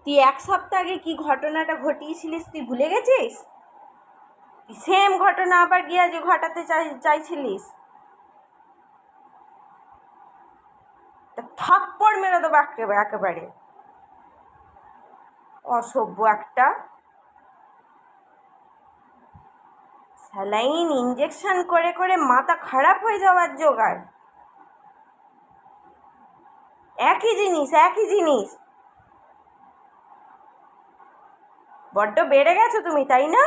তুই 1 সপ্তাহ আগে কি ঘটনাটা ঘটিয়েছিলিস তুই ভুলে গেছিস? সেম ঘটনা আবার গিয়া যে ঘটাতে চাইছিলিস? থাপ্পড় মেরে দেবো একেবারে। অসভ্য একটা। স্যালাইন ইঞ্জেকশন করে করে মাথা খারাপ হয়ে যাওয়ার জোগাড়। একই জিনিস। বড্ড বেড়ে গেছো তুমি, তাই না?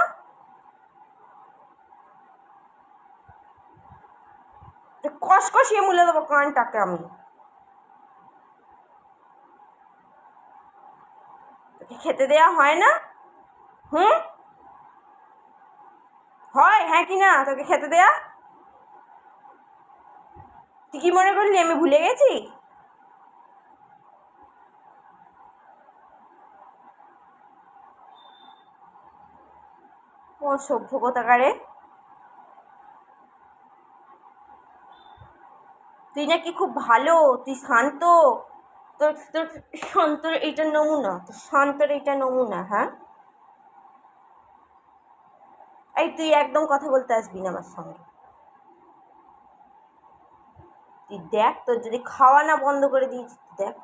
কষকষিয়ে মুলে দেবো কানটাকে আমি। তোকে খেতে দেয়া হয় না? হয়, হ্যাঁ কি না তোকে খেতে দেয়া? তুই কি মনে করলি আমি ভুলে গেছি? অসভ্য কোথাকারে। তুই নাকি খুব ভালো, তুই শান্ত। তোর তোর শান্তর এইটা নমুনা, তোর শান্তর এইটা নমুনা, হ্যাঁ? এই তুই একদম কথা বলতে আসবি না আমার সঙ্গে। তুই দেখ, তোর যদি খাওয়া না বন্ধ করে দিয়েছিস দেখ।